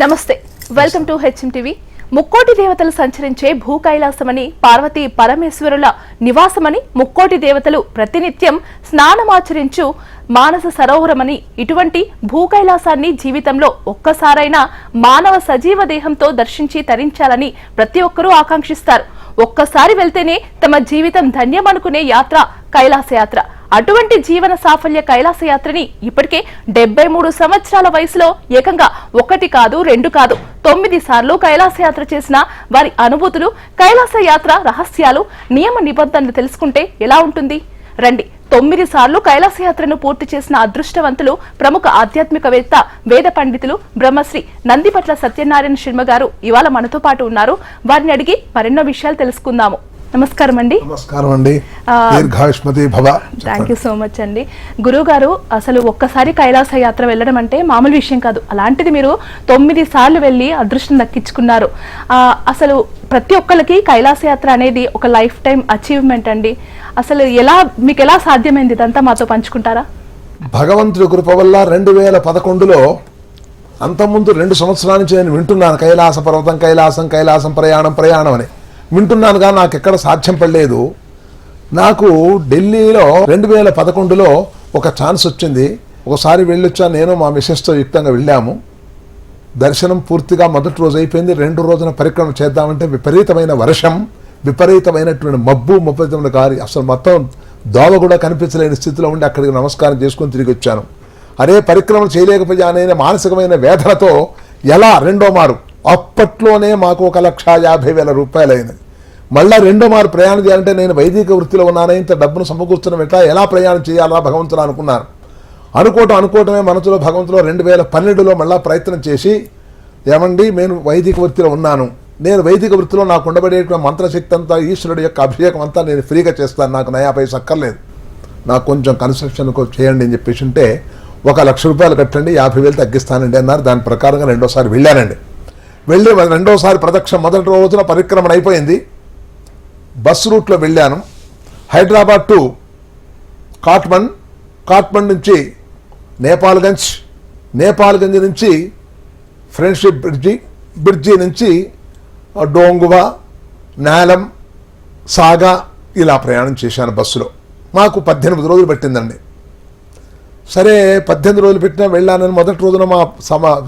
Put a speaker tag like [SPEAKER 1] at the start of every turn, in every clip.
[SPEAKER 1] నమస్తే welcome to HM TV. ముక్కోటి దేవతలు సంచరించే భూ కైలాసమని, పార్వతీ పరమేశ్వరుల నివాసమని, ముక్కోటి దేవతలు ప్రతినిత్యం స్నానమాచరించు మానస సరోవరమని, ఇటువంటి భూ కైలాసాన్ని జీవితంలో ఒక్కసారైనా మానవ సజీవ దేహంతో దర్శించి తరించాలని ప్రతి ఒక్కరూ ఆకాంక్షిస్తారు. ఒక్కసారి వెళ్తేనే తమ జీవితం ధన్యమనుకునే యాత్ర కైలాస యాత్ర. అటువంటి జీవన సాఫల్య కైలాస యాత్రని ఇప్పటికే 73 సంవత్సరాల వయసులో ఏకంగా 1 కాదు 2 కాదు 9 సార్లు కైలాస యాత్ర చేసిన వారి అనుభూతులు, కైలాస యాత్ర రహస్యాలు, నియమ నిబంధనలు తెలుసుకుంటే ఎలా ఉంటుంది? రండి. 9 సార్లు కైలాస యాత్రను పూర్తి చేసిన అదృష్టవంతులు, ప్రముఖ ఆధ్యాత్మికవేత్త, వేద పండితులు బ్రహ్మశ్రీ నందిపట్ల సత్యనారాయణ శర్మ గారు ఇవాళ మనతో పాటు ఉన్నారు. వారిని అడిగి మరెన్నో విషయాలు తెలుసుకుందాము. నమస్కారం అండి.
[SPEAKER 2] నమస్కారం అండి. దీర్ఘాయుష్మతి భవ.
[SPEAKER 1] థ్యాంక్ యూ సో మచ్ అండి. గురువు గారు, అసలు ఒక్కసారి కైలాస యాత్ర వెళ్ళడం అంటే మామూలు విషయం కాదు. అలాంటిది మీరు 9 సార్లు వెళ్ళి అదృష్టం దక్కించుకున్నారు. అసలు ప్రతి ఒక్కరికి కైలాస యాత్ర అనేది ఒక లైఫ్ టైం అచీవ్మెంట్ అండి. అసలు మీకు ఎలా సాధ్యమైంది? ఇదంతా మాతో పంచుకుంటారా?
[SPEAKER 2] భగవంతుడి కృప వల్ల 2011లో, అంతకుముందు 2 సంవత్సరాల నుంచి నేను వింటున్నాను కైలాస పర్వతం, కైలాసం ప్రయాణం అని వింటున్నానుగా నాకు ఎక్కడ సాధ్యం పడలేదు. నాకు ఢిల్లీలో 2011లో ఒక ఛాన్స్ వచ్చింది. ఒకసారి వెళ్ళొచ్చాను, నేను మా మిసెస్తో యుక్తంగా వెళ్ళాము. దర్శనం పూర్తిగా మొదటి రోజు అయిపోయింది. 2 రోజున పరిక్రమ చేద్దామంటే విపరీతమైన వర్షం, విపరీతమైనటువంటి మబ్బు గారి, అసలు మొత్తం దోవ కూడా కనిపించలేని స్థితిలో ఉండి అక్కడికి నమస్కారం చేసుకొని తిరిగి వచ్చాను. అరే పరిక్రమ చేయలేకపోయాననే మానసికమైన వేదనతో ఎలా రెండో మారు, అప్పట్లోనే మాకు 1,50,000 రూపాయలు అయినది. మళ్ళీ రెండో మారు ప్రయాణం చేయాలంటే నేను వైదిక వృత్తిలో ఉన్నాను, ఇంత డబ్బును సమకూర్చడం ఎలా ప్రయాణం చేయాలా భగవంతుడు అనుకున్నాను. అనుకోవటమే మనసులో భగవంతులో 2012లో మళ్ళీ ప్రయత్నం చేసి, ఏమండి నేను వైదిక వృత్తిలో ఉన్నాను, నేను వైదిక వృత్తిలో నాకు ఉండబడే మంత్రశక్తి అంతా, ఈశ్వరుడు యొక్క అభిషేకం అంతా నేను ఫ్రీగా చేస్తాను, నాకు నయా పైసా అక్కర్లేదు, నాకు కొంచెం కన్స్ట్రక్షన్ చేయండి అని చెప్పేసి ఉంటే, 1,00,000 రూపాయలు కట్టండి, 50,000 తగ్గిస్తానండి అన్నారు. దాని ప్రకారంగా రెండోసారి వెళ్ళానండి. వెళ్ళి రెండోసారి ప్రదక్షిణ మొదటి రోజున పరిక్రమణ అయిపోయింది. బస్సు రూట్లో వెళ్ళాను. హైదరాబాద్ టు కాట్మండ్ నుంచి నేపాల్గంజ్ నుంచి ఫ్రెండ్షిప్ బ్రిడ్జి నుంచి డోంగువా, నేలం, సాగా ఇలా ప్రయాణం చేశాను బస్సులో. మాకు 18 రోజులు పట్టిందండి. సరే 18 రోజులు పెట్టినా వెళ్ళానని మొదటి రోజున మా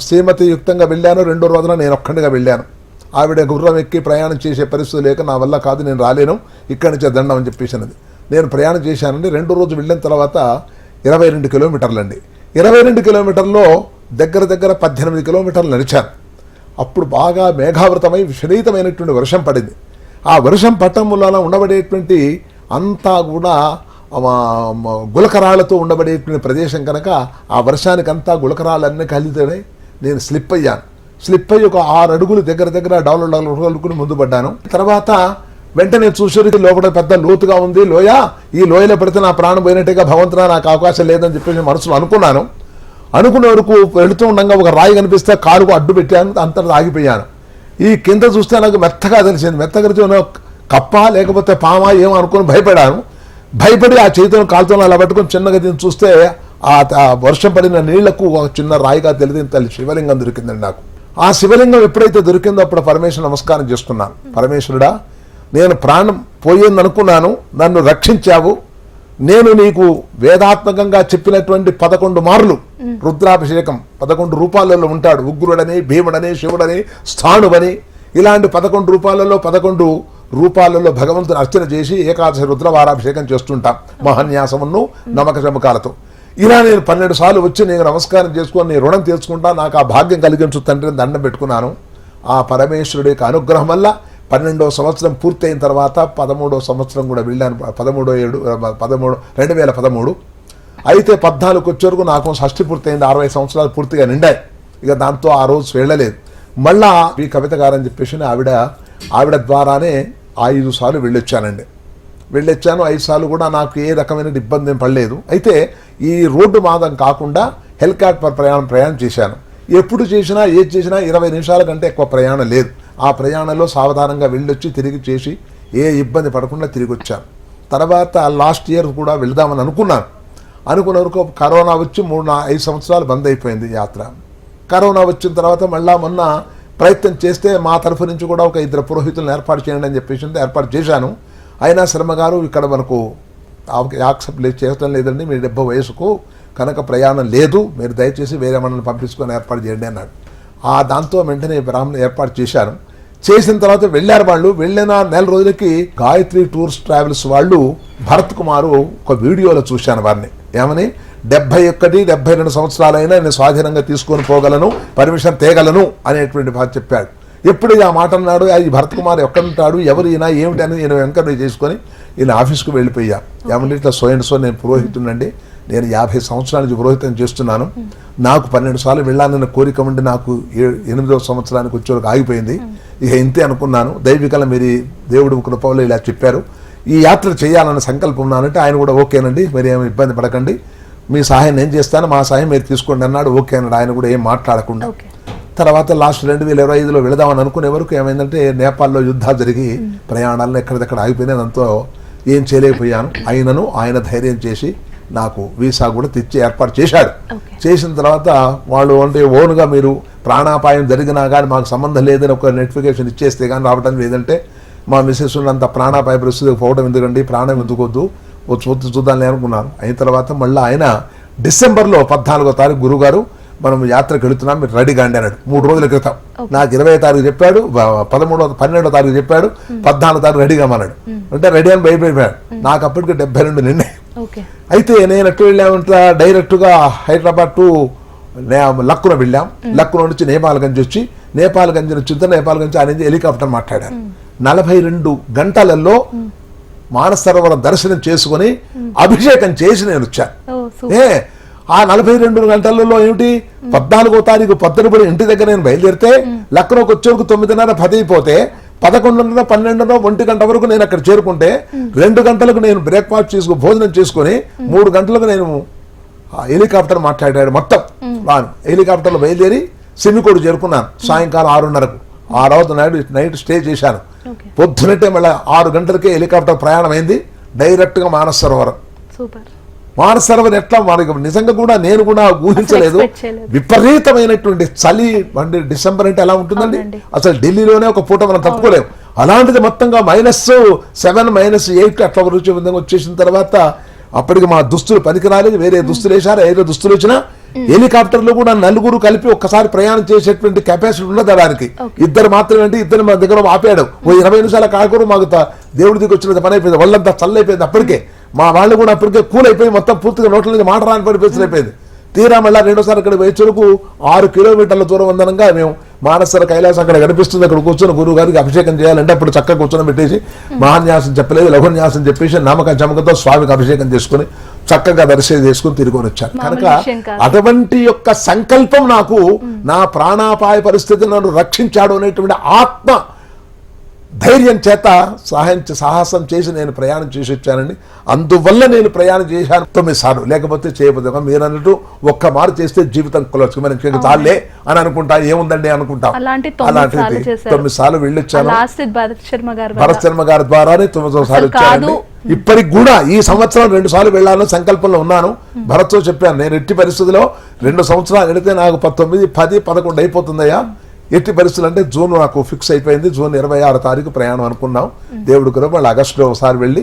[SPEAKER 2] శ్రీమతి యుక్తంగా వెళ్ళాను. రెండో రోజున నేను ఒక్కడిగా వెళ్ళాను. ఆవిడ గుర్రం ఎక్కి ప్రయాణం చేసే పరిస్థితి లేక, నా వల్ల కాదు నేను రాలేను, ఇక్కడి నుంచే దండం అని చెప్పేసినది. నేను ప్రయాణం చేశానండి. 2 రోజు వెళ్ళిన తర్వాత 22 కిలోమీటర్లు అండి. 22 కిలోమీటర్లో దగ్గర 18 కిలోమీటర్లు నడిచాను. అప్పుడు బాగా మేఘావృతమై విపరీతమైనటువంటి వర్షం పడింది. ఆ వర్షం పట్టడం వలన ఉండబడేటువంటి అంతా కూడా గులకరాళ్లతో ఉండబడేటువంటి ప్రదేశం కనుక, ఆ వర్షానికంతా గులకరాళ్ళన్నీ కలితేనే నేను స్లిప్ అయ్యాను. స్లిప్ అయ్యి ఒక 6 అడుగులు దగ్గర డాలుకుని ముందు పడ్డాను. తర్వాత వెంటనే చూసేసరికి లోపల పెద్ద లోతుగా ఉంది లోయ. ఈ లోయలో పడితే నా ప్రాణం పోయినట్టుగా, భగవంతుడా నాకు అవకాశం లేదని చెప్పేసి మనసులో అనుకునే వరకు వెళుతూ ఉండగా ఒక రాయి కనిపిస్తే కాలుకు అడ్డు పెట్టాను, అంతటా ఆగిపోయాను. ఈ కింద చూస్తే నాకు మెత్తగా తెలిసింది. మెత్తగా కప్ప లేకపోతే పామా ఏమో అనుకుని భయపడి ఆ చేతిలో కాలుతో అలా పట్టుకొని చిన్నగా దీన్ని చూస్తే ఆ వర్షం పడిన నీళ్లకు ఒక చిన్న రాయిగా తెలియదు తల్లి శివలింగం దొరికిందండి నాకు. ఆ శివలింగం ఎప్పుడైతే దొరికిందో అప్పుడు పరమేశ్వరుడు నమస్కారం చేసుకున్నాను. పరమేశ్వరుడా, నేను ప్రాణం పోయింది అనుకున్నాను, నన్ను రక్షించావు. నేను నీకు వేదాత్మకంగా చెప్పినటువంటి 11 మార్లు రుద్రాభిషేకం, 11 రూపాలలో ఉంటాడు, ఉగ్రుడని, భీముడని, శివుడని, స్థాణువని, ఇలాంటి 11 రూపాలలో భగవంతుని అర్చన చేసి ఏకాదశి రుద్రవారాభిషేకం చేస్తుంటాం మహాన్యాసమును నమ్మక చమకాలతో. ఇలా నేను 12 సార్లు వచ్చి నేను నమస్కారం చేసుకొని నీ రుణం తీర్చుకుంటా, నాకు ఆ భాగ్యం కలిగించు తండ్రిని దండం పెట్టుకున్నాను. ఆ పరమేశ్వరుడి యొక్క అనుగ్రహం వల్ల 12వ సంవత్సరం పూర్తయిన తర్వాత 13వ సంవత్సరం కూడా వెళ్ళాను. 2013 అయితే 14కు వచ్చే వరకు నాకు షష్ఠి పూర్తయింది. 60 సంవత్సరాలు పూర్తిగా నిండాయి. ఇక దాంతో ఆ రోజు వెళ్ళలేదు. మళ్ళా ఈ కవిత గారని చెప్పేసి ఆవిడ ద్వారానే 5 సార్లు వెళ్ళొచ్చానండి. 5 సార్లు కూడా నాకు ఏ రకమైన ఇబ్బంది ఏం పడలేదు. అయితే ఈ రోడ్డు మార్గం కాకుండా హెలికాప్టర్ ప్రయాణం చేశాను. ఎప్పుడు చేసినా ఏది చేసినా 20 నిమిషాల కంటే ఎక్కువ ప్రయాణం లేదు. ఆ ప్రయాణంలో సావధానంగా వెళ్ళొచ్చి తిరిగి చేసి ఏ ఇబ్బంది పడకుండా తిరిగి వచ్చాను. తర్వాత లాస్ట్ ఇయర్ కూడా వెళదామని అనుకున్న వరకు కరోనా వచ్చి 3-5 సంవత్సరాలు బంద్ అయిపోయింది యాత్ర. కరోనా వచ్చిన తర్వాత మళ్ళా మొన్న ప్రయత్నం చేస్తే మా తరఫు నుంచి కూడా ఒక 2 పురోహితులను ఏర్పాటు చేయండి అని చెప్పేసి ఏర్పాటు చేశాను. అయినా శర్మ గారు ఇక్కడ మనకు యాక్సెప్ట్ చేయటం లేదండి, మీ 70 వయసుకు కనుక ప్రయాణం లేదు, మీరు దయచేసి వేరే మనల్ని పంపించుకొని ఏర్పాటు చేయండి అన్నాడు. దాంతో వెంటనే బ్రాహ్మణ ఏర్పాటు చేశాను. చేసిన తర్వాత వెళ్ళారు వాళ్ళు. వెళ్ళిన 4 రోజులకి గాయత్రి టూర్స్ ట్రావెల్స్ వాళ్ళు భరత్ కుమారు ఒక వీడియోలో చూశాను వారిని. ఏమని 71-72 సంవత్సరాలైనా నేను స్వాధీనంగా తీసుకొని పోగలను, పర్మిషన్ తేగలను అనేటువంటి బాధ చెప్పాడు. ఎప్పుడు ఆ మాట అన్నాడు, ఈ భరత్ కుమార్ ఎక్కడుంటాడు, ఎవరు ఈయన, ఏమిటి అని నేను ఎంక్వైరీ చేసుకొని ఈయన ఆఫీస్కు వెళ్ళిపోయా. ఏమని ఇట్లా సో నేను పురోహితునండి, నేను 50 సంవత్సరాల నుంచి పురోహితం చేస్తున్నాను, నాకు 12 సార్లు వెళ్ళాలన్న కోరిక ఉండి నాకు 8వ సంవత్సరానికి వచ్చేవరకు ఆగిపోయింది, ఇక ఇంతే అనుకున్నాను, దైవికల మీరు దేవుడు కృపలో ఇలా చెప్పారు, ఈ యాత్ర చేయాలన్న సంకల్పం ఉన్నానంటే ఆయన కూడా ఓకేనండి, మీరు ఏమి ఇబ్బంది పడకండి, మీ సహాయం నేను చేస్తాను, మా సహాయం మీరు తీసుకోండి అన్నాడు. ఓకే అన్నాడు. ఆయన కూడా ఏం మాట్లాడకుండా తర్వాత లాస్ట్ 2025లో వెళదామని అనుకునే వరకు ఏమైందంటే నేపాల్లో యుద్ధాలు జరిగి ప్రయాణాలను ఎక్కడిదక్కడ ఆగిపోయినాయి. దాంతో ఏం చేయలేకపోయాను. అయినను ఆయన ధైర్యం చేసి నాకు వీసా కూడా తెచ్చి ఏర్పాటు చేశాడు. చేసిన తర్వాత వాళ్ళు అంటే ఓన్గా మీరు ప్రాణాపాయం జరిగినా కానీ మాకు సంబంధం లేదని ఒక నోటిఫికేషన్ ఇచ్చేస్తే కానీ రావడం లేదంటే మా మిస్సెస్ అంత ప్రాణాపాయ పరిస్థితికి పోవడం ఎందుకండి, ప్రాణం ఎందుకొద్దు, చూద్దాంలే అనుకున్నాను. అయిన తర్వాత మళ్ళీ ఆయన డిసెంబర్లో 14వ తారీఖు గురుగారు మనం యాత్రకు వెళుతున్నాం, మీరు రెడీగా అండి అన్నాడు. 3 రోజుల క్రితం నాకు 20వ తారీఖు చెప్పాడు, 12వ తారీఖు చెప్పాడు, 14వ తారీఖు రెడీగా అన్నాడు. అంటే రెడీ అని భయపడిపోయాడు. నాకు అప్పటికి 72 నిన్నే. అయితే నేను ఎట్టు వెళ్ళామంటే డైరెక్ట్గా హైదరాబాద్ టు లక్నో వెళ్ళాం. లక్నో నుంచి నేపాల్గంజ్ వచ్చి నేపాల్గంజ్ నుంచి నేపాల్గంజ్ ఆయన హెలికాప్టర్ మాట్లాడాను. 42 గంటలలో మానస సరోవరం దర్శనం చేసుకుని అభిషేకం చేసి నేను వచ్చాను. ఆ 42 గంటలలో ఏమిటి 14వ తారీఖు పొద్దునపడి ఇంటి దగ్గర నేను బయలుదేరితే లక్నోకి వచ్చేందుకు 9:30 10 అయిపోతే 11:30 12 1 గంట వరకు నేను అక్కడ చేరుకుంటే 2 గంటలకు నేను బ్రేక్ఫాస్ట్ చేసుకుని భోజనం చేసుకుని 3 గంటలకు నేను హెలికాప్టర్ మాట్లాడాడు. మొత్తం హెలికాప్టర్లో బయలుదేరి సిమికోడు చేరుకున్నాను సాయంకాలం 6:30కు. ఆ రోజు నైట్ స్టే చేశాను. పొద్దునట్టే మళ్ళీ 6 గంటలకే హెలికాప్టర్ ప్రయాణం అయింది డైరెక్ట్గా మానస సరోవరం. మానస సరోవరం ఎట్లా మనకి నిజంగా కూడా నేను కూడా ఊహించలేదు. విపరీతమైనటువంటి చలి, అంటే డిసెంబర్ అంటే ఎలా ఉంటుందండి, అసలు ఢిల్లీలోనే ఒక పూట మనం తప్పుకోలేము. అలాంటిది మొత్తంగా -7 -8 అట్లా రుచి విధంగా వచ్చేసిన తర్వాత అప్పటికి మా దుస్తులు పనికి రాలేదు, వేరే దుస్తులు వేశారు. ఏదో దుస్తులు వచ్చినా హెలికాప్టర్లో కూడా 4 కలిపి ఒక్కసారి ప్రయాణం చేసేటువంటి కెపాసిటీ ఉన్నది దానికి. 2 మాత్రమే అంటే 2 మా దగ్గర ఆపాడు. 20 నిమిషాల కాకూడదు మాకు దేవుడి దగ్గర వచ్చిన పని అయిపోయింది, వాళ్ళంతా చల్లైపోయింది. అప్పటికే మా వాళ్ళు కూడా అప్పటికే కూల్ అయిపోయి మొత్తం పూర్తిగా నోట్ల నుంచి మాట రాని పరిస్థితి అయిపోయింది. తీరా మళ్ళీ 2సారి ఇక్కడ వచ్చేందుకు 6 కిలోమీటర్ల దూరం ఉందనగా మేము మానసర కైలాసం అక్కడ కనిపిస్తుంది, అక్కడ కూర్చొని గురువు గారికి అభిషేకం చేయాలంటే అప్పుడు చక్కగా కూర్చొని పెట్టేసి మహాన్యాసం చెప్పలేదు, లఘున్యాసం చెప్పేసి నమ్మకం చమకంతో స్వామికి అభిషేకం చేసుకుని చక్కగా దర్శనం చేసుకుని తిరిగి వచ్చాను. కనుక అటువంటి యొక్క సంకల్పం నాకు నా ప్రాణాపాయ పరిస్థితి నన్ను రక్షించాడు అనేటువంటి ఆత్మ ధైర్యం చేత సాహసం చేసి నేను ప్రయాణం చేసి వచ్చానండి. అందువల్ల నేను ప్రయాణం చేశాను 9 సార్లు, లేకపోతే చేయబోదు. మీరు అన్నట్టు ఒక్క మారు చేస్తే జీవితం కొలవచ్చు, మనం చాలే అని అనుకుంటా, ఏముందండి అనుకుంటాం. అలాంటిది 9 సార్లు వెళ్ళొచ్చాను. భరత్ శర్మ గారి ద్వారానే 9వ సార్లు వచ్చానండి. ఇప్పటికి కూడా ఈ సంవత్సరం 2 సార్లు వెళ్ళాలని సంకల్పంలో ఉన్నాను. భరత్తో చెప్పాను, నేను ఎట్టి పరిస్థితిలో 2 సంవత్సరాలు వెళితే నాకు 19, 10, 11 అయిపోతుందయ్యా. ఎట్టి పరిస్థితులు అంటే జూన్ నాకు ఫిక్స్ అయిపోయింది. జూన్ 26వ తారీఖు ప్రయాణం అనుకున్నాం. దేవుడి కూడా వాళ్ళు ఆగస్టులో ఒకసారి వెళ్ళి,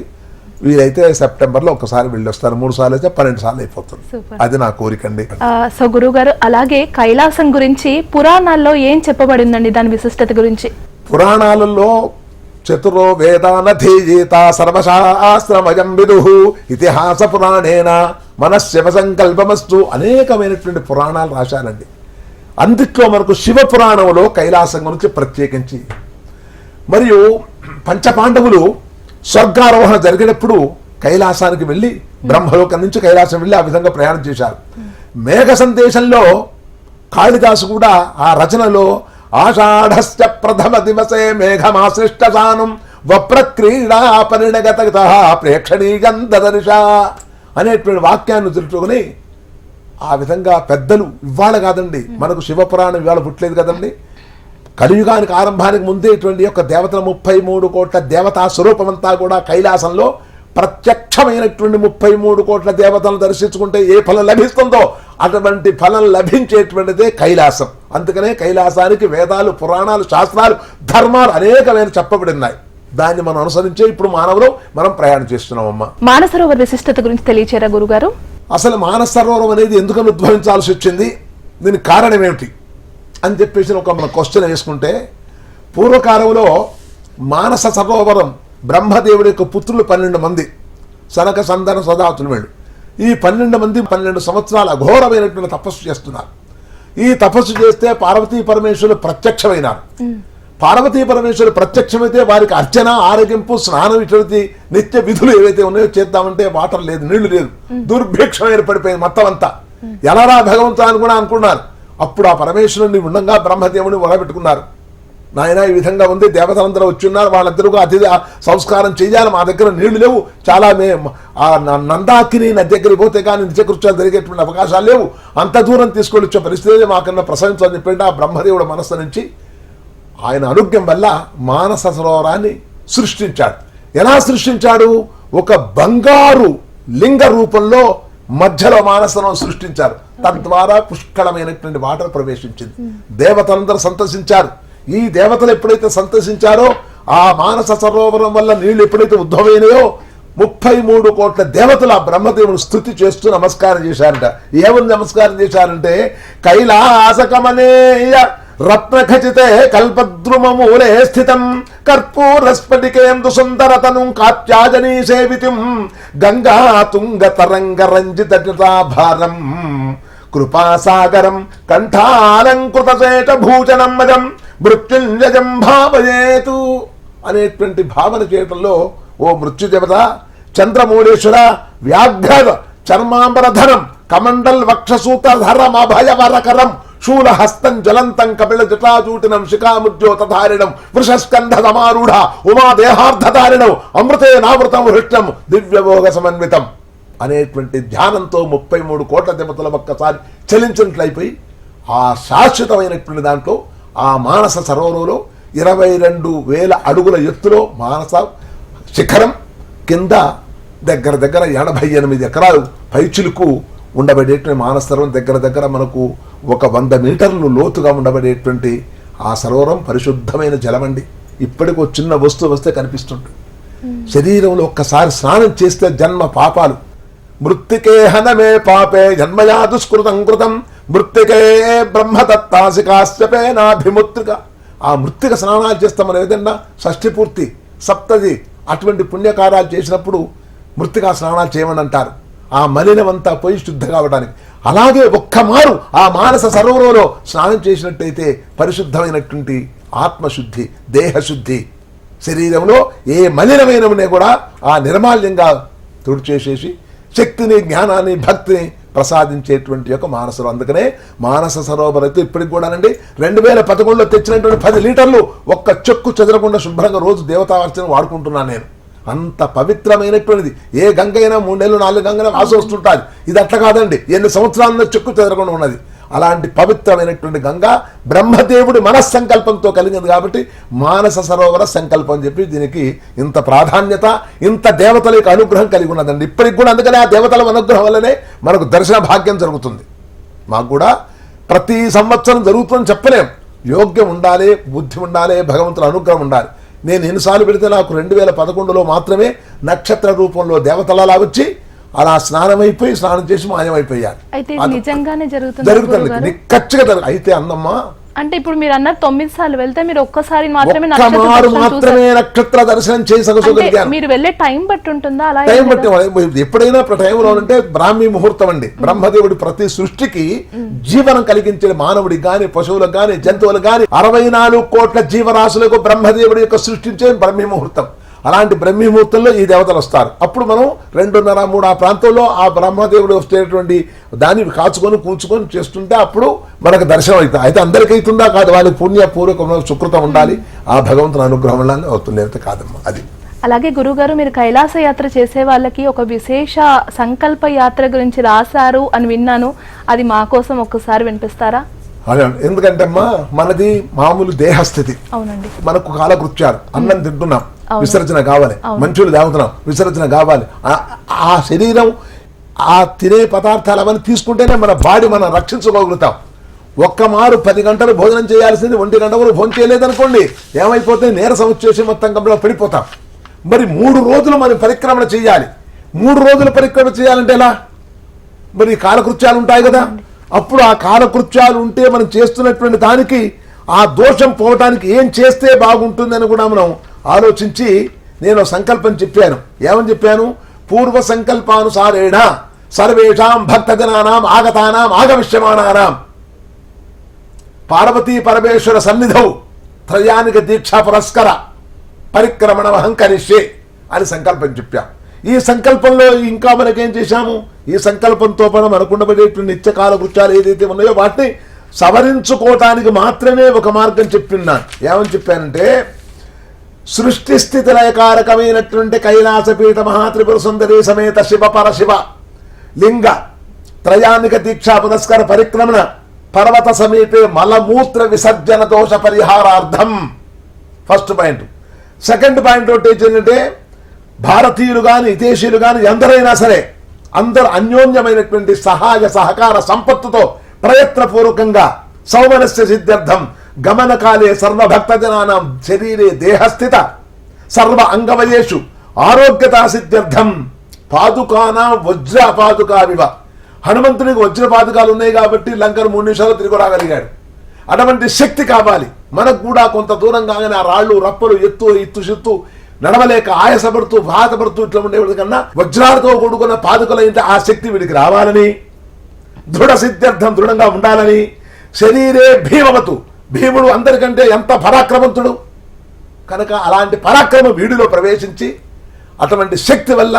[SPEAKER 2] వీలైతే సెప్టెంబర్లో ఒకసారి వెళ్ళి వస్తారు. 3 సార్లు అయితే 12 సార్లు అయిపోతుంది. అది నా కోరిక అండి.
[SPEAKER 1] సో గురువు గారు, అలాగే కైలాసం గురించి పురాణాల్లో ఏం చెప్పబడిందండి, దాని విశిష్టత గురించి?
[SPEAKER 2] పురాణాలలో చతురో వేదానధీయేత సర్వశాస్త్రమయం విదుః ఇతిహాస పురాణేన మనశ్శివ సంకల్పమస్తు అనేకమైనటువంటి పురాణాలు రాశారండి. అందుట్లో మనకు శివపురాణంలో కైలాసం గురించి ప్రత్యేకించి, మరియు పంచపాండవులు స్వర్గారోహణ జరిగినప్పుడు కైలాసానికి వెళ్ళి బ్రహ్మలోకం నుంచి కైలాసం వెళ్ళి ఆ విధంగా ప్రయాణం చేశారు. మేఘ సందేశంలో కాళిదాసు కూడా ఆ రచనలో ఆషాఢస్య ప్రథమ దివసే మేఘమాశ్లిష్టసానం వప్రక్రీడా పరిణగత ప్రేక్షణీయం దదర్శ అనేటువంటి వాక్యాన్ని తెలుసుకుని ఆ విధంగా పెద్దలు, ఇవాళ కాదండి మనకు శివపురాణం ఇవాళ పుట్టలేదు కదండి, కలియుగానికి ఆరంభానికి ముందే ఇటువంటి యొక్క దేవతల 33 కోట్ల దేవతా స్వరూపమంతా కూడా కైలాసంలో ప్రత్యక్షమైనటువంటి 33 కోట్ల దేవతలను దర్శించుకుంటే ఏ ఫలం లభిస్తుందో అటువంటి ఫలం లభించేటువంటిదే కైలాసం. అందుకనే కైలాసానికి వేదాలు, పురాణాలు, శాస్త్రాలు, ధర్మాలు అనేకమైన చెప్పబడి ఉన్నాయి. దాన్ని మనం అనుసరించే ఇప్పుడు మానవులు మనం ప్రయాణం చేస్తున్నామమ్మా.
[SPEAKER 1] మానసరోవర విశిష్టత గురించి తెలియచేరా గురుగారు?
[SPEAKER 2] అసలు మానస సరోవరం అనేది ఎందుకని ఉద్భవించాల్సి వచ్చింది, దీనికి కారణం ఏమిటి అని చెప్పేసి ఒక మన క్వశ్చన్ వేసుకుంటే, పూర్వకాలంలో మానస సరోవరం బ్రహ్మదేవుడి యొక్క పుత్రులు 12 మంది, సనక సందన సదాతులు వీళ్ళు. ఈ 12 మంది 12 సంవత్సరాలు అఘోరమైనటువంటి తపస్సు చేస్తున్నారు. ఈ తపస్సు చేస్తే పార్వతీ పరమేశ్వరులు ప్రత్యక్షమైనారు. పార్వతీ పరమేశ్వరులు ప్రత్యక్షమైతే వారికి అర్చన, ఆరోగ్యంపు, స్నానం ఇటువంటి నిత్య విధులు ఏవైతే ఉన్నాయో చేద్దామంటే వాటర్ లేదు, నీళ్లు లేదు, దుర్భిక్షం ఏర్పడిపోయింది మొత్తం అంతా. ఎలారా భగవంతుడు అని కూడా అనుకున్నారు. అప్పుడు ఆ పరమేశ్వరుని ఉండగా బ్రహ్మదేవుని మొదలుపెట్టుకున్నారు. నాయన ఈ విధంగా ఉంది, దేవతలందరూ వచ్చి ఉన్నారు, వాళ్ళందరూ అతిథి సంస్కారం చేయాలి, మా దగ్గర నీళ్లు లేవు, చాలా నందాకిని నది దగ్గరికి పోతే కానీ నిత్యకృత్యాలు జరిగేటువంటి అవకాశాలు లేవు, అంత దూరం తీసుకొని వచ్చే పరిస్థితి మాకన్నా ప్రసవించాలని చెప్పి ఆ బ్రహ్మదేవుడు మనస్సు నుంచి ఆయన అనుగ్రహం వల్ల మానస సరోవరాన్ని సృష్టించాడు. ఎలా సృష్టించాడు? ఒక బంగారు లింగ రూపంలో మధ్యలో మానసను సృష్టించారు. తద్వారా పుష్కళమైనటువంటి వాటర్ ప్రవేశించింది. దేవతలందరూ సంతసించారు. ఈ దేవతలు ఎప్పుడైతే సంతసించారో ఆ మానస సరోవరం వల్ల నీళ్లు ఎప్పుడైతే ఉద్భవమైనాయో 33 కోట్ల దేవతలు ఆ బ్రహ్మదేవుని స్తుతి చేస్తూ నమస్కారం చేశారంట. ఏమని నమస్కారం చేశారంటే, కైలాసకమనేయ రత్నఖచితే కల్పద్రుమమూలే స్థితం కర్పూరస్ఫటికేందు సుందరతను కాత్యాజనీ సేవితిం గంగా తుంగ తరంగ రంజిత జటాభారం కృపాసాగరం కంఠాలంకృత శేష భూషణం మజం మృత్యుంజయం భావయేతు అనేటువంటి భావన చేయటంలో, ఓ మృత్యుదేవత, చంద్రమూళేశ్వర, వ్యాఘ్ర చర్మాంబరధరం కమండల్ వక్షసూత్రధరం అభయవరకరం శూలహస్తం జ్వలంతం కపిల జటాజూటినం శిఖాముద్యోతధారిణం వృషస్కంధ సమారూఢ ఉమాదేహార్ధధారిణం అమృతే నామృతం హృష్టం దివ్యభోగ సమన్వితం అనేటువంటి ధ్యానంతో 33 కోట్ల దేవతల ఒక్కసారి చలించినట్లయిపోయి ఆ శాశ్వతమైనటువంటి దాంట్లో ఆ మానస సరోవరంలో 22,000 అడుగుల ఎత్తులో మానస శిఖరం కింద దగ్గర 88 ఎకరాలు పైచిలుకు ఉండబడేటువంటి మానస సరోవరం దగ్గర మనకు 100 మీటర్లు లోతుగా ఉండబడేటువంటి ఆ సరోవరం పరిశుద్ధమైన జలమండి. ఇప్పటికో చిన్న వస్తువు వస్తే కనిపిస్తుంటుంది. శరీరంలో ఒక్కసారి స్నానం చేస్తే జన్మ పాపాలు, మృత్తికే హనమే పాపే జన్మయా దుష్కృతం కృతం మృత్తికే బ్రహ్మదత్తాసికాశ్చపేనాభిముత్రిక. ఆ మృత్తిక స్నానాలు చేస్తామని ఏదన్నా షష్ఠి పూర్తి, సప్తది అటువంటి పుణ్యకార్యాలు చేసినప్పుడు మృత్తికా స్నానాలు చేయమని అంటారు. ఆ మలినమంతా పోయి శుద్ధ కావడానికి. అలాగే ఒక్కమారు ఆ మానస సరోవరంలో స్నానం చేసినట్టయితే పరిశుద్ధమైనటువంటి ఆత్మశుద్ధి, దేహశుద్ధి, శరీరంలో ఏ మలినమైనవనే కూడా ఆ నిర్మాల్యంగా తుడిచేసేసి శక్తిని, జ్ఞానాన్ని, భక్తిని ప్రసాదించేటువంటి యొక్క మానసరు. అందుకనే మానస సరోవరం అయితే ఇప్పటికి కూడానండి 2011లో తెచ్చినటువంటి 10 లీటర్లు ఒక్క చెక్కు చెదరకుండా శుభ్రంగా రోజు దేవతార్చన వాడుకుంటున్నాను నేను. అంత పవిత్రమైనటువంటిది. ఏ గంగ అయినా 3 నెలలు 4 గంగలు వాసి వస్తుంటుంది. ఇది అట్లా కాదండి, ఎన్ని సంవత్సరాల్లో చెక్కు చెదరకుండా ఉన్నది. అలాంటి పవిత్రమైనటువంటి గంగ బ్రహ్మదేవుడి మనస్సంకల్పంతో కలిగింది కాబట్టి మానస సరోవర సంకల్పం అని చెప్పి దీనికి ఇంత ప్రాధాన్యత, ఇంత దేవతల యొక్క అనుగ్రహం కలిగి ఉన్నదండి ఇప్పటికి కూడా. అందుకనే ఆ దేవతల అనుగ్రహం వల్లనే మనకు దర్శన భాగ్యం జరుగుతుంది. మాకు కూడా ప్రతి సంవత్సరం జరుగుతుందని చెప్పలేం. యోగ్యం ఉండాలి, బుద్ధి ఉండాలి, భగవంతుల అనుగ్రహం ఉండాలి. నేను ఎన్నిసార్లు పెడితే నాకు 2011లో మాత్రమే నక్షత్ర రూపంలో దేవతలలా వచ్చి అలా స్నానం చేసి మాయమైపోయారు.
[SPEAKER 1] అయితే నిజంగానే
[SPEAKER 2] జరుగుతుంది నిక్కచ్చిగా జరుగుతుంది. అయితే అన్నమ్మా,
[SPEAKER 1] అంటే ఇప్పుడు మీరు అన్నారు 9 సార్లు వెళ్తే మీరు ఒక్కసారి మాత్రమే
[SPEAKER 2] నక్షత్ర దర్శనం చేసి
[SPEAKER 1] మీరు వెళ్ళే టైం బట్టి ఉంటుందా? అలా
[SPEAKER 2] టైం బట్టి ఎప్పుడైనా టైంలో అంటే బ్రాహ్మీ ముహూర్తం అండి. బ్రహ్మదేవుడి ప్రతి సృష్టికి జీవనం కలిగించే మానవుడికి గాని, పశువులకు గాని, జంతువులకు గాని 64 కోట్ల జీవరాశులకు బ్రహ్మదేవుడి యొక్క సృష్టించే బ్రహ్మీ ముహూర్తం. అలాంటి బ్రహ్మీ ముహూర్తంలో ఈ దేవతలు వస్తారు. అప్పుడు మనం 2:30-3 ఆ ప్రాంతంలో ఆ బ్రహ్మదేవుడు వచ్చేటువంటి దాన్ని కాచుకొని కూర్చుకొని చేస్తుంటే అప్పుడు మనకు దర్శనం అవుతుంది. అయితే అందరికీ అవుతుందా? కాదు, వాళ్ళకి పుణ్యపూర్వకమైన సుకృతం ఉండాలి. ఆ భగవంతుని అనుగ్రహం వల్ల అవుతుంది, లేకపోతే కాదమ్మా. అది
[SPEAKER 1] అలాగే గురుగారు, మీరు కైలాస యాత్ర చేసే వాళ్ళకి ఒక విశేష సంకల్ప యాత్ర గురించి రాశారు అని విన్నాను. అది మా కోసం ఒక్కసారి వినిపిస్తారా?
[SPEAKER 2] ఎందుకంటే అమ్మా, మనది మామూలు దేహస్థితి.
[SPEAKER 1] అవునండి.
[SPEAKER 2] మనకు కాలకృత్యాలు, అన్నం తింటున్నాం, విసర్జన కావాలి, మనుషులు దేవతున్నాం, విసర్జన కావాలి. ఆ శరీరం ఆ తినే పదార్థాలు అవన్నీ తీసుకుంటేనే మన బాడీ మనం రక్షించుకోగలుగుతాం. ఒక్క మారు 10 గంటలు భోజనం చేయాల్సింది 1 గంట వరకు భోజనం చేయలేదనుకోండి, ఏమైపోతే నీరసం వచ్చేసి మొత్తం గంటలో పడిపోతాం. మరి 3 రోజులు మనం పరిక్రమణ చేయాలి. 3 రోజులు పరిక్రమణ చేయాలంటే ఎలా? మరి కాలకృత్యాలు ఉంటాయి కదా, అప్పుడు ఆ కాలకృత్యాలు ఉంటే మనం చేస్తున్నటువంటి దానికి ఆ దోషం పోవటానికి ఏం చేస్తే బాగుంటుందని కూడా మనం ఆలోచించి నేను సంకల్పం చెప్పాను. ఏమని చెప్పాను? పూర్వ సంకల్పానుసారేణ సర్వేషాం భక్తజనానాం ఆగతానాం ఆగమిష్యమానానాం పార్వతీ పరమేశ్వర సన్నిధౌ త్రయానిక దీక్షా పురస్కర పరిక్రమణమహం కరిష్యే అని సంకల్పం చెప్పాం. ఈ సంకల్పంలో ఇంకా మనకేం చేశాము? ఈ సంకల్పంతో మనం అనుకున్నబడేటువంటి నిత్యకాల కృత్యాలు ఏదైతే ఉన్నాయో వాటిని సవరించుకోవటానికి మాత్రమే ఒక మార్గం చెప్పిన్నాను. ఏమని చెప్పానంటే, సృష్టి స్థితి లయకారకమైనటువంటి కైలాసపీఠ మహాత్రిపుర సుందరి సమేత శివ పరశివ లింగ త్రయానిక దీక్షా పురస్కార పరిక్రమణ పర్వత సమీపే మలమూత్ర విసర్జన దోష పరిహారార్థం. First point. సెకండ్ పాయింట్ ఏంటంటే, భారతీయులు కానీ విదేశీయులు కానీ ఎందరైనా సరే అందరూ అన్యోన్యమైనటువంటి సహాయ సహకార సంపత్తుతో ప్రయత్నపూర్వకంగా సౌమనస్య సిద్ధ్యర్థం గమనకాలే సర్వభక్తజనానాం శరీరే దేహస్థిత సర్వ అంగవయేషు ఆరోగ్యతా సిద్ధ్యర్థం పాదుకానాం వజ్ర పాదుకావివ. హనుమంతునికి వజ్ర పాదుకాలు ఉన్నాయి కాబట్టి లంకను 3 నిమిషాలు తిరిగి రాగలిగాడు. అటువంటి శక్తి కావాలి మనకు కూడా. కొంత దూరం కాగానే ఆ రాళ్ళు రప్పలు ఎత్తు నడవలేక ఆయాసపడుతూ బాధపడుతూ ఇట్లా ఉండేవాడి కన్నా వజ్రాలతో కూడుకున్న పాదుకలైతే ఆ శక్తి వీడికి రావాలని, దృఢ సిద్ధ్యర్థం దృఢంగా ఉండాలని. శరీరే భీమవతు, భీముడు అందరికంటే ఎంత పరాక్రమంతుడు కనుక అలాంటి పరాక్రమం వీడిలో ప్రవేశించి అటువంటి శక్తి వల్ల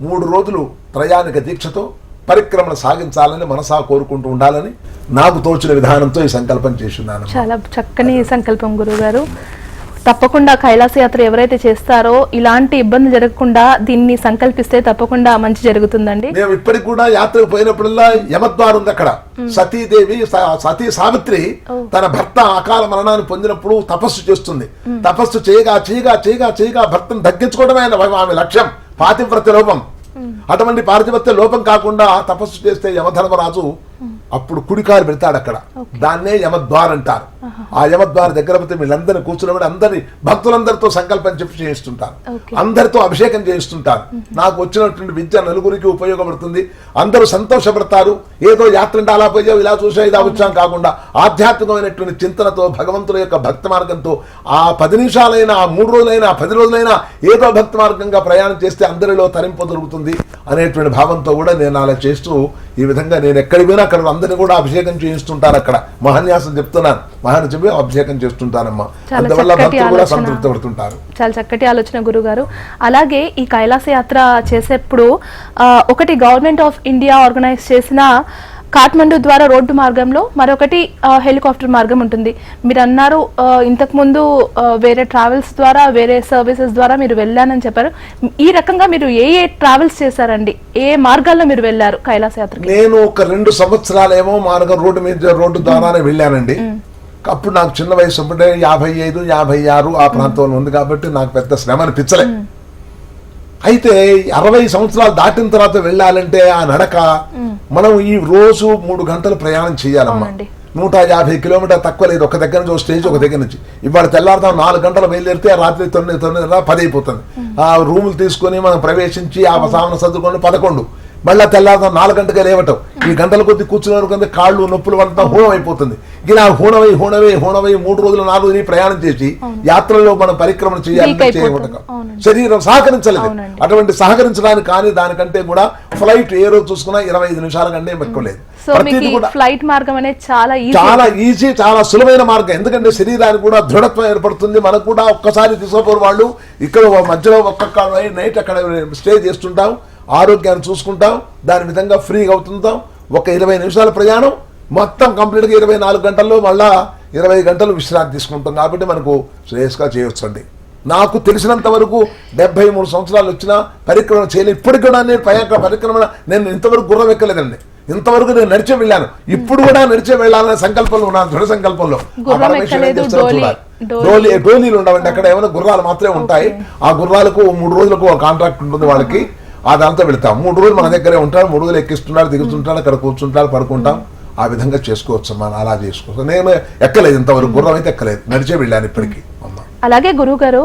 [SPEAKER 2] 3 రోజులు త్రయానిక దీక్షతో పరిక్రమణ సాగించాలని మనసా కోరుకుంటూ ఉండాలని నాకు తోచిన విధానంతో ఈ సంకల్పం చేస్తున్నాను.
[SPEAKER 1] చాలా చక్కని సంకల్పం గురుగారు. తప్పకుండా కైలాస యాత్ర ఎవరైతే చేస్తారో ఇలాంటి ఇబ్బంది జరగకుండా దీన్ని సంకల్పిస్తే తప్పకుండా మంచి జరుగుతుందండి.
[SPEAKER 2] మేము ఇప్పటికి కూడా యాత్రకు పోయినప్పుడల్లా యమద్వారం ఉంది అక్కడ. సతీదేవి సతీ సావిత్రి తన భర్త అకాల మరణాన్ని పొందినప్పుడు తపస్సు చేస్తుంది. తపస్సు చేయగా భర్తను తగ్గించుకోవడమే ఆమె లక్ష్యం. పాతివ్రత్య లోపం. అటువంటి పాతివ్రత్య లోపం కాకుండా తపస్సు చేస్తే యమధర్మరాజు అప్పుడు కుడికాలు పెడతాడు అక్కడ. దాన్నే యమద్వార్ అంటారు. ఆ యమద్వార దగ్గర పోతే వీళ్ళందరినీ కూర్చున్నప్పుడు అందరినీ భక్తులందరితో సంకల్పం చెప్పి చేయిస్తుంటారు. అందరితో అభిషేకం చేయిస్తుంటారు. నాకు వచ్చినటువంటి విద్య నలుగురికి ఉపయోగపడుతుంది. అందరూ సంతోషపడతారు. ఏదో యాత్ర అంటే అలా పోయావు ఇలా చూసా ఇలా వచ్చాం కాకుండా ఆధ్యాత్మికమైనటువంటి చింతనతో భగవంతుల యొక్క భక్తి మార్గంతో ఆ 10 నిమిషాలైనా, ఆ 3 రోజులైనా, 10 రోజులైనా ఏదో భక్తి మార్గంగా ప్రయాణం చేస్తే అందరిలో తరింపు దొరుకుతుంది అనేటువంటి భావంతో కూడా నేను అలా చేస్తూ ఈ విధంగా నేను ఎక్కడికి పోయినా అక్కడ అందరినీ కూడా అభిషేకం చేయిస్తుంటారు. అక్కడ మహాన్యాసం చెప్తున్నాను, మహాన్ని చెప్పి అభిషేకం చేస్తుంటానమ్మా. అందువల్ల భక్తులు కూడా సంతృప్తి పడుతుంటారు.
[SPEAKER 1] చాలా చక్కటి ఆలోచన గురుగారు. అలాగే ఈ కైలాస యాత్ర చేసేప్పుడు ఒకటి గవర్నమెంట్ ఆఫ్ ఇండియా ఆర్గనైజ్ చేసిన కాఠ్మండు ద్వారా రోడ్డు మార్గంలో, మరొకటి హెలికాప్టర్ మార్గం ఉంటుంది. మీరు అన్నారు ఇంతకు ముందు వేరే ట్రావెల్స్ ద్వారా వేరే సర్వీసెస్ ద్వారా మీరు వెళ్ళానని చెప్పారు. ఈ రకంగా మీరు ఏ ట్రావెల్స్ చేశారండి? ఏ మార్గాల్లో మీరు వెళ్ళారు కైలాస యాత్రకి?
[SPEAKER 2] నేను ఒక 2 సంవత్సరాలేమో మార్గం రోడ్డు ద్వారానే వెళ్ళానండి. అప్పుడు నాకు చిన్న వయసు అప్పుడే 55, 56 ఆ ప్రాంతంలో ఉంది కాబట్టి నాకు పెద్ద శ్రమ అనిపించలే. అయితే 60 సంవత్సరాలు దాటిన తర్వాత వెళ్ళాలంటే ఆ నడక మనం ఈ రోజు 3 గంటలు ప్రయాణం చేయాలమ్మా. 150 కిలోమీటర్ తక్కువ లేదు. ఒక దగ్గర నుంచి స్టేజ్, ఒక దగ్గర నుంచి. ఇవాళ తెల్లారుతాం 4 గంటలు బయలుదేరితే రాత్రి 9 10 అయిపోతుంది. ఆ రూములు తీసుకొని మనం ప్రవేశించి ఆ సామాను సర్దుకొని 11 మళ్ళీ తెల్లారుతాం 4 గంటగా లేవటం. ఈ గంటల కొద్ది కూర్చున్నారు కదా కాళ్ళు నొప్పులు పడటం హూనం అయిపోతుంది. ఇలా హూనమై 3 రోజులు 4 రోజులు ప్రయాణం చేసి యాత్రలో మనం పరిక్రమణ చేయాలంటే చేయకూడదు. శరీరం సహకరించలేదు. అటువంటి సహకరించడానికి కానీ దానికంటే కూడా ఫ్లైట్ ఏ రోజు చూసుకున్నా 25 నిమిషాల కంటే ఎక్కువ లేదు.
[SPEAKER 1] ఫ్లైట్ మార్గం అనేది చాలా
[SPEAKER 2] ఈజీ, చాలా సులభమైన మార్గం. ఎందుకంటే శరీరానికి కూడా దృఢత్వం ఏర్పడుతుంది. మనకు కూడా ఒక్కసారి తీసుకోపోరు వాళ్ళు. ఇక్కడ మధ్యలో ఒక్కొక్క నైట్ అక్కడ స్టే చేస్తుంటాం, ఆరోగ్యాన్ని చూసుకుంటాం, దాని విధంగా ఫ్రీగా అవుతుంటాం. ఒక 20 నిమిషాల ప్రయాణం మొత్తం కంప్లీట్గా 24 గంటల్లో మళ్ళా 20 గంటలు విశ్రాంతి తీసుకుంటాం. కాబట్టి మనకు శ్రేయస్గా చేయొచ్చు అండి. నాకు తెలిసినంత వరకు 73 సంవత్సరాలు వచ్చినా పరిక్రమణ చేయలేదు. ఇప్పటికి కూడా నేను పరిక్రమణ నేను ఇంతవరకు గుర్రం ఎక్కలేదండి. ఇంతవరకు నేను నడిచే వెళ్ళాను. ఇప్పుడు కూడా నడిచే వెళ్ళాలనే సంకల్పంలో ఉన్నాను, దృఢ సంకల్పంలో. డోలీలు ఉండవండి అక్కడ, ఏమైనా గుర్రాలు మాత్రమే ఉంటాయి. ఆ గుర్రాలకు 3 రోజులకు కాంట్రాక్ట్ ఉంటుంది వాళ్ళకి. అదంతా వెళతాం. 3 రోజులు మన దగ్గరే ఉంటారు, 3 రోజులు ఎక్కిస్తున్నారు, దిగుతుంటారు, అక్కడ కూర్చుంటారు, పడుకుంటాం. ఆ విధంగా చేసుకోవచ్చు మనం, అలా చేసుకోవచ్చు. నేను ఎక్కలేదు ఇంతవరకు, గుర్రం అయితే ఎక్కలేదు, నడిచే వెళ్ళాను ఇప్పటికీ.
[SPEAKER 1] అలాగే గురువుగారు,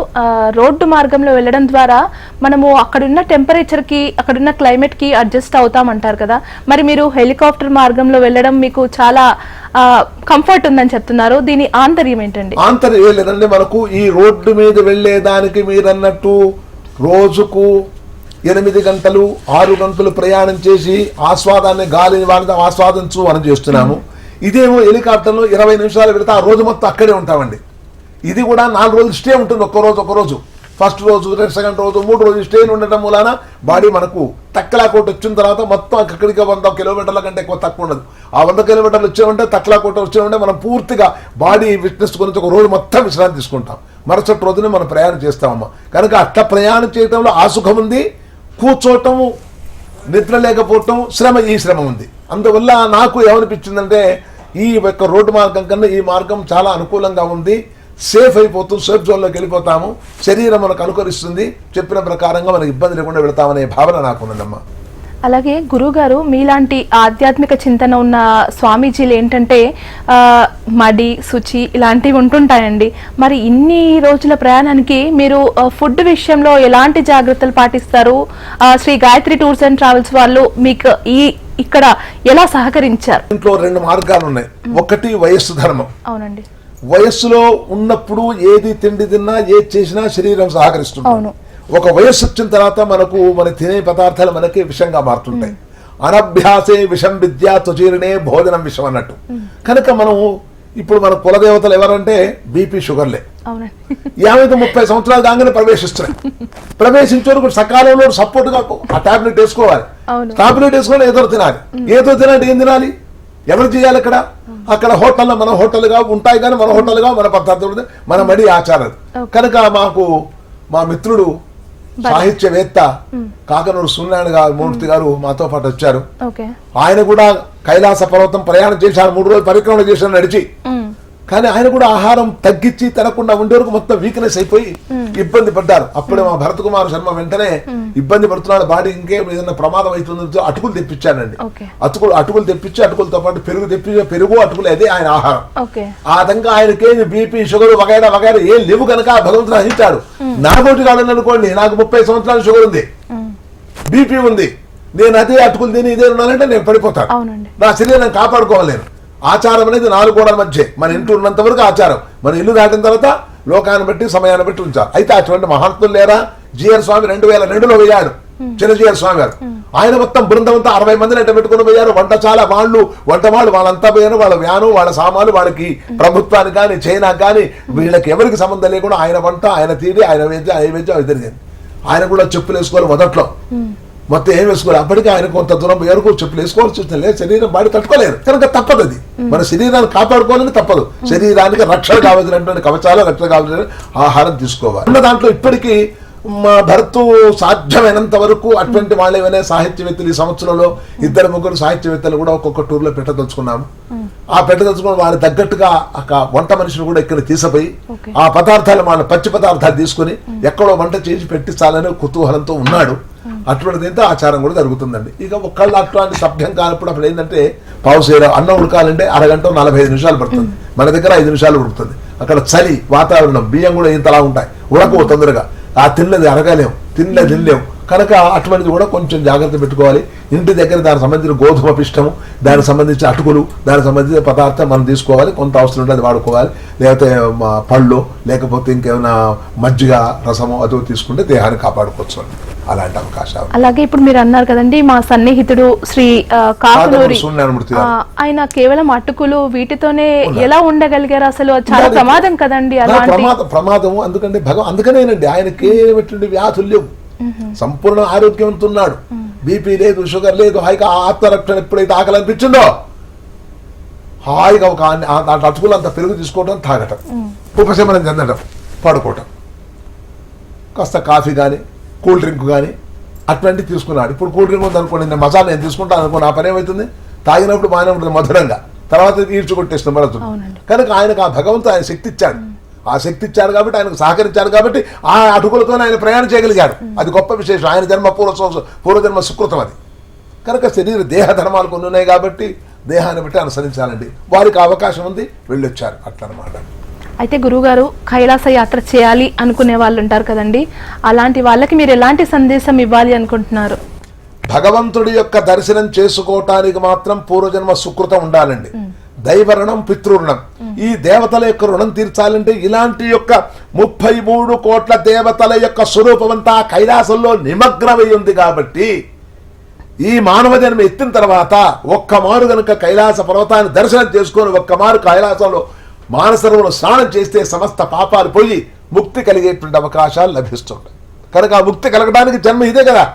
[SPEAKER 1] రోడ్డు మార్గంలో వెళ్ళడం ద్వారా మనము అక్కడున్న టెంపరేచర్ కి, అక్కడున్న క్లైమేట్ కి అడ్జస్ట్ అవుతామంటారు కదా, మరి మీరు హెలికాప్టర్ మార్గంలో వెళ్ళడం మీకు చాలా కంఫర్ట్ ఉందని చెప్తున్నారు, దీని ఆంతర్యం ఏంటండి?
[SPEAKER 2] ఆంతర్యం లేదండి, మనకు ఈ రోడ్డు మీద వెళ్ళేదానికి మీరన్నట్టు రోజుకు 8 గంటలు 6 గంటలు ప్రయాణం చేసి ఆస్వాదాన్ని, గాలిని వాడితే ఆస్వాదించు అని చేస్తున్నాము. ఇదేమో హెలికాప్టర్లో 20 నిమిషాలు పెడితే ఆ రోజు మొత్తం అక్కడే ఉంటామండి. ఇది కూడా 4 రోజులు స్టే ఉంటుంది, ఒక్క రోజు ఫస్ట్ రోజు, సెకండ్ రోజు, 3 రోజులు స్టే ఉండటం మూలాన బాడీ మనకు తక్లాకోట వచ్చిన తర్వాత మొత్తం అక్కడికి 100 కిలోమీటర్ల కంటే ఎక్కువ తక్కువ ఉండదు. ఆ 100 కిలోమీటర్లు వచ్చామంటే, తక్లాకోట వచ్చామంటే మనం పూర్తిగా బాడీ ఫిట్నెస్ గురించి ఒక రోజు మొత్తం విశ్రాంతి తీసుకుంటాం. మరుసటి రోజునే మనం ప్రయాణం చేస్తామమ్మా. కనుక అట్లా ప్రయాణం చేయడంలో ఆ సుఖం ఉంది, కూర్చోవటము, నిద్ర లేకపోవటం, ఈ శ్రమ ఉంది. అందువల్ల నాకు ఏమనిపించిందంటే, ఈ యొక్క రోడ్డు మార్గం కన్నా ఈ మార్గం చాలా అనుకూలంగా ఉంది, సేఫ్ అయిపోతూ సేఫ్ జోన్లోకి వెళ్ళిపోతాము, శరీరం మనకు అనుకరిస్తుంది, చెప్పిన ప్రకారంగా మనకు ఇబ్బంది లేకుండా వెళతామనే భావన నాకున్నదమ్మా.
[SPEAKER 1] అలాగే గురువుగారు, మీలాంటి ఆధ్యాత్మిక చింతన ఉన్న స్వామీజీలు ఏంటంటే మడి, శుచి ఇలాంటివి ఉంటుంటాయండి. మరి ఇన్ని రోజుల ప్రయాణానికి మీరు ఫుడ్ విషయంలో ఎలాంటి జాగ్రత్తలు పాటిస్తారు? Sri Gayatri tours and travels వాళ్ళు మీకు ఇక్కడ ఎలా సహకరించారు?
[SPEAKER 2] ఇంట్లో 2 మార్గాలు ఉన్నాయి. ఒకటి వయస్సు ధర్మం.
[SPEAKER 1] అవునండి.
[SPEAKER 2] వయస్సులో ఉన్నప్పుడు ఏది తిండి తిన్నా, ఏది చేసినా శరీరం సహకరిస్తుంది. ఒక వయస్సు వచ్చిన తర్వాత మన తినే పదార్థాలు మనకి విషంగా మారుతుంటాయి. అనభ్యాసే విషం విద్య తుచీర్ణే భోజనం విషం అన్నట్టు. కనుక మనం ఇప్పుడు మన కులదేవతలు ఎవరంటే బీపీ, షుగర్లే. 50-30 సంవత్సరాలు కాగానే ప్రవేశిస్తున్నాయి. ప్రవేశించే వరకు సకాలంలో సపోర్ట్ గా ఆ టాబ్లెట్ వేసుకోవాలి. టాబ్లెట్ వేసుకొని ఏదో తినాలి. ఏదో తినాలి, ఏం తినాలి, ఎవరు చేయాలి? అక్కడ హోటల్లో మన హోటల్గా ఉంటాయి, కానీ మన హోటల్గా మన పద్ధతులు, మన మడి ఆచారాలు. కనుక మాకు మా మిత్రుడు సాహిత్యవేత్త కాకనూరు సూర్యనారాయణ మూర్తి గారు మాతో పాటు వచ్చారు. ఆయన కూడా కైలాస పర్వతం ప్రయాణం చేశారు, 3 రోజులు పరిక్రమణ చేశారు నడిచి. కానీ ఆయన కూడా ఆహారం తగ్గించి తినకుండా ఉండే వరకు మొత్తం వీక్నెస్ అయిపోయి ఇబ్బంది పడ్డారు. అప్పుడే మా భరత్ కుమార్ శర్మ వెంటనే ఇబ్బంది పడుతున్నాడు, బాడీ ఇంకేం ఏదైనా ప్రమాదం అవుతుంది, అటుకులు తెప్పించానండి. అటుకులు తెప్పించి, అటుకులతో పాటు పెరుగు తెప్పించి, పెరుగు అటుకులు అదే ఆయన ఆహారం. ఆ విధంగా ఆయనకేమి బీపీ, షుగర్ వగైరా వగైరా ఏం లేవు కనుక భగవంతుడు రహించాడు. నాతోటి కాదని అనుకోండి, నాకు 30 సంవత్సరాల షుగర్ ఉంది, బీపీ ఉంది, నేను అదే అటుకులు తిని ఇదే ఉన్నానంటే నేను పడిపోతాను. నా శరీరం కాపాడుకోవాలేను. ఆచారం అనేది 4 గోడల మధ్య, మన ఇంట్లో ఉన్నంత వరకు ఆచారం. మన ఇల్లు దాటిన తర్వాత లోకాన్ని బట్టి, సమయాన్ని బట్టి ఉంచాలి. అయితే అటువంటి మహాత్ములు లేరా? జిఆర్ స్వామి 2002లో పోయాడు, చిన్నజీఆర్ స్వామి గారు. ఆయన మొత్తం బృందం అంతా 60 మందిని ఎట్ట పెట్టుకుని పోయారు. వంటశాల వాళ్ళు, వాళ్ళంతా పోయారు. వాళ్ళ వ్యాను, వాళ్ళ సామాను, వాళ్ళకి ప్రభుత్వానికి కానీ, చైనా కానీ, వీళ్ళకి ఎవరికి సంబంధం లేకుండా ఆయన వంట, ఆయన తీరి, ఆయన వేద్యం అది జరిగింది. ఆయన కూడా చెప్పులు వేసుకోవాలి మొదట్లో, మొత్తం ఏం వేసుకోవాలి. అప్పటికి ఆయన కొంత దూరం వరకు చెప్పులు వేసుకోవాల్సి వచ్చింది. శరీరం బాడీ తట్టుకోలేదు కనుక తప్పదు. అది మన శరీరాన్ని కాపాడుకోవాలని తప్పదు. శరీరానికి రక్షణ కావాల్సినటువంటి కవచాలు, రక్షణ కావాల్సిన ఆహారం తీసుకోవాలి. ఉన్న దాంట్లో ఇప్పటికీ మా భరత్ సాధ్యమైనంత వరకు అటువంటి వాళ్ళు ఏమైనా సాహిత్యవేత్తలు ఈ సంవత్సరంలో 2-3 సాహిత్యవేత్తలు కూడా ఒక్కొక్క టూర్లో పెట్టదలుచుకున్నాము. ఆ పెట్టదలుచుకుని వాళ్ళ తగ్గట్టుగా వంట మనిషిని కూడా ఇక్కడ తీసుకుపోయి ఆ పదార్థాలు, వాళ్ళ పచ్చి పదార్థాలు తీసుకుని ఎక్కడో వంట చేసి పెట్టించాలని కుతూహలంతో ఉన్నాడు. అటువంటిదైతే ఆచారం కూడా జరుగుతుందండి. ఇక ఒక్కళ్ళు అట్లాంటి సభ్యం కానప్పుడు అప్పుడు ఏంటంటే పావుసేర అన్నం ఉడకాలంటే అరగంట 45 నిమిషాలు పడుతుంది. మన దగ్గర 5 నిమిషాలు ఉడుకుతుంది. అక్కడ చలి వాతావరణం, బియ్యం కూడా ఇంతలా ఉంటాయి, ఉడకవు తొందరగా. ఆ తిన్నది అరగలేము, తినలేము. కనుక అటువంటిది కూడా కొంచెం జాగ్రత్త పెట్టుకోవాలి. ఇంటి దగ్గర దానికి సంబంధించిన గోధుమ పిష్టము, దానికి సంబంధించిన అటుకులు, దానికి సంబంధించిన పదార్థం మనం తీసుకోవాలి. కొంత అవసరం ఉంటే అది వాడుకోవాలి. లేకపోతే పళ్ళు, లేకపోతే ఇంకేమైనా మజ్జిగ రసము అదో తీసుకుంటే దేహాన్ని కాపాడుకోవచ్చు. అలాంటి అవకాశాలు.
[SPEAKER 1] అలాగే ఇప్పుడు మీరు అన్నారు కదండి, మా సన్నిహితుడు శ్రీ కాకనూరి ఆయన కేవలం అటుకులు వీటితోనే ఎలా ఉండగలిగారు? అసలు చాలా ప్రమాదం కదండి.
[SPEAKER 2] ప్రమాదము. అందుకంటే అందుకనేనండి ఆయనకి ఏమిటి వ్యాధులు లేవు, సంపూర్ణ ఆరోగ్యవంతున్నాడు, బీపీ లేదు, షుగర్ లేదు. హాయిగా ఆత్మరక్షణ ఎప్పుడైతే ఆకలి అనిపించిందో హాయిగా ఒక అటుకులు అంత పెరుగు తీసుకోవడం, తాగటం, ఉపశమనం చెందడం, పడుకోవటం, కాస్త కాఫీ కానీ కూల్ డ్రింక్ కానీ అటువంటివి తీసుకున్నాడు. ఇప్పుడు కూల్ డ్రింక్ ఉంది అనుకోండి, నేను మసాలా నేను తీసుకుంటాను అనుకోండి, ఆ పని ఏమవుతుంది, తాగినప్పుడు బాగానే ఉంటుంది మధురంగా, తర్వాత ఈడ్చుకొట్టేస్తుంది మనసు. కనుక ఆయనకు ఆ భగవంతుడు ఆయన శక్తి ఇచ్చాడు. ఆ శక్తి ఇచ్చారు కాబట్టి, ఆయనకు సహకరించారు కాబట్టి ఆ అటుకులతో ఆయన ప్రయాణం చేయగలిగాడు. అది గొప్ప విశేషం. ఆయన జన్మ పూర్వజన్మ సుకృతం అది. కనుక దేహ ధర్మాలు కొన్ని ఉన్నాయి కాబట్టి దేహాన్ని బట్టి అనుసరించాలండి. వారికి అవకాశం ఉంది, వెళ్ళొచ్చారు అట్లనమాట.
[SPEAKER 1] అయితే గురువుగారు, కైలాస యాత్ర చేయాలి అనుకునే వాళ్ళు ఉంటారు కదండి, అలాంటి వాళ్ళకి మీరు ఎలాంటి సందేశం ఇవ్వాలి అనుకుంటున్నారు?
[SPEAKER 2] భగవంతుడి యొక్క దర్శనం చేసుకోవటానికి మాత్రం పూర్వజన్మ సుకృతం ఉండాలండి. దైవ రుణం, పితృరుణం. ఈ దేవతల యొక్క రుణం తీర్చాలంటే ఇలాంటి యొక్క 33 కోట్ల దేవతల యొక్క స్వరూపమంతా కైలాసంలో నిమగ్నమై ఉంది కాబట్టి ఈ మానవ జన్మ ఎత్తిన తర్వాత ఒక్కమారు గనుక కైలాస పర్వతాన్ని దర్శనం చేసుకొని ఒక్కమారు కైలాసంలో మానసరోవరంలో స్నానం చేస్తే సమస్త పాపాలు పోయి ముక్తి కలిగేటువంటి అవకాశాలు లభిస్తుంటాయి. కనుక ఆ ముక్తి కలగడానికి జన్మ ఇదే కదా.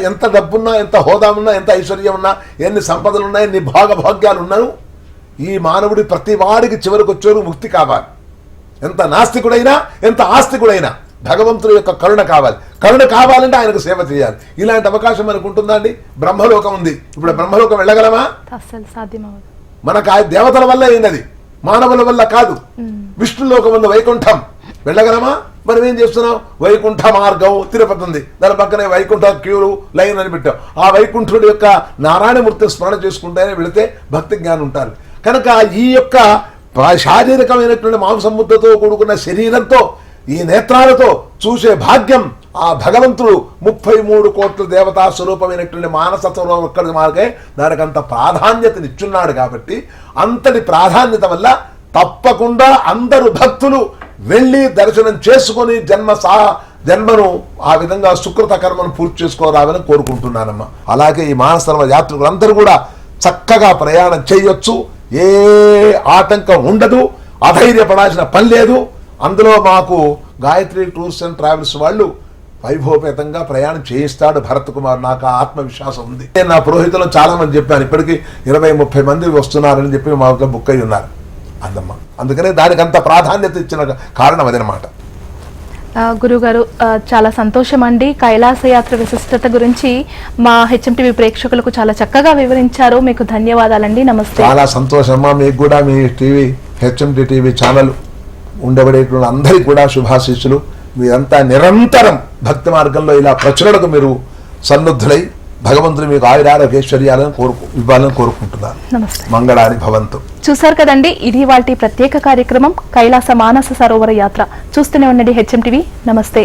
[SPEAKER 2] ఎంత డబ్బున్నా, ఎంత హోదా ఉన్నా, ఎంత ఐశ్వర్యం ఉన్నా, ఎన్ని సంపదలు ఉన్నా, ఎన్ని భాగ్యాలు ఉన్నాను, ఈ మానవుడి ప్రతి వాడికి చివరికి వచ్చేరు ముక్తి కావాలి. ఎంత నాస్తికుడైనా, ఎంత ఆస్తికుడైనా భగవంతుడి యొక్క కరుణ కావాలి. కరుణ కావాలంటే ఆయనకు సేవ చేయాలి. ఇలాంటి అవకాశం మనకు ఉంటుందా అండి? బ్రహ్మలోకం ఉంది. ఇప్పుడు బ్రహ్మలోకం వెళ్ళగలమా?
[SPEAKER 1] అసలు సాధ్యమవుతుంది.
[SPEAKER 2] మనకు ఆ దేవతల వల్ల అయినది, మానవుల వల్ల కాదు. విష్ణులోకం ఉంది, వైకుంఠం. వెళ్ళగలమా? మనం ఏం చేస్తున్నాం? వైకుంఠ మార్గం తిరుపతి ఉంది, దాని పక్కనే వైకుంఠ క్యూలు లైన్ అని పెట్టాం. ఆ వైకుంఠుడి యొక్క నారాయణమూర్తి స్మరణ చేసుకుంటేనే వెళితే భక్తి జ్ఞానం ఉంటారు. కనుక ఈ యొక్క శారీరకమైనటువంటి మాంసముద్దతో కూడుకున్న శరీరంతో, ఈ నేత్రాలతో చూసే భాగ్యం ఆ భగవంతుడు 33 కోట్ల దేవతా స్వరూపమైనటువంటి మానస స్వరూపం ఒక్కడి మార్గే దానికంత ప్రాధాన్యతనిచ్చున్నాడు. కాబట్టి అంతటి ప్రాధాన్యత వల్ల తప్పకుండా అందరూ భక్తులు వెళ్ళి దర్శనం చేసుకొని జన్మను ఆ విధంగా సుకృత కర్మను పూర్తి చేసుకోరాలని కోరుకుంటున్నానమ్మా. అలాగే ఈ మానసరోవర యాత్రికులందరూ కూడా చక్కగా ప్రయాణం చేయొచ్చు. ఏ ఆటంకం ఉండదు, అధైర్యపడాల్సిన పని లేదు. అందులో మాకు గాయత్రి టూర్స్ అండ్ ట్రావెల్స్ వాళ్ళు వైభవపేతంగా ప్రయాణం చేయిస్తాడు భరత్ కుమార్. నాకు ఆ ఆత్మవిశ్వాసం ఉంది. నేను నా పురోహితులను చాలా మంది చెప్పాను, ఇప్పటికీ 20-30 మంది వస్తున్నారని చెప్పి మా బుక్ అయి ఉన్నారు అందమ్మ. అందుకనే దానికి అంత ప్రాధాన్యత ఇచ్చిన కారణం అదనమాట.
[SPEAKER 1] గురుగారు, చాలా సంతోషం అండి. కైలాస యాత్ర విశిష్టత గురించి మా హెచ్ఎంటీవీ ప్రేక్షకులకు చాలా చక్కగా వివరించారు. మీకు ధన్యవాదాలండి. నమస్తే.
[SPEAKER 2] చాలా సంతోషమ్మా. మీకు కూడా మీ టీవీ హెచ్ఎంటీ టీవీ ఛానల్ ఉండబడేటువంటి అందరికీ కూడా శుభాశీస్సులు. మీరంతా నిరంతరం భక్తి మార్గంలో ఇలా ప్రచురణకు మీరు సన్నుద్ధులై భగవంతుడు మీకు ఆయురారోగ్యైశ్వర్యాలను ఇవ్వాలని కోరుకుంటున్నాను.
[SPEAKER 1] నమస్తే.
[SPEAKER 2] మంగళాని భవంతు.
[SPEAKER 1] చూశారు కదండి, ఇది వాటి ప్రత్యేక కార్యక్రమం కైలాస మానస సరోవర యాత్ర. చూస్తూనే ఉండండి హెచ్ఎంటీవీ. నమస్తే.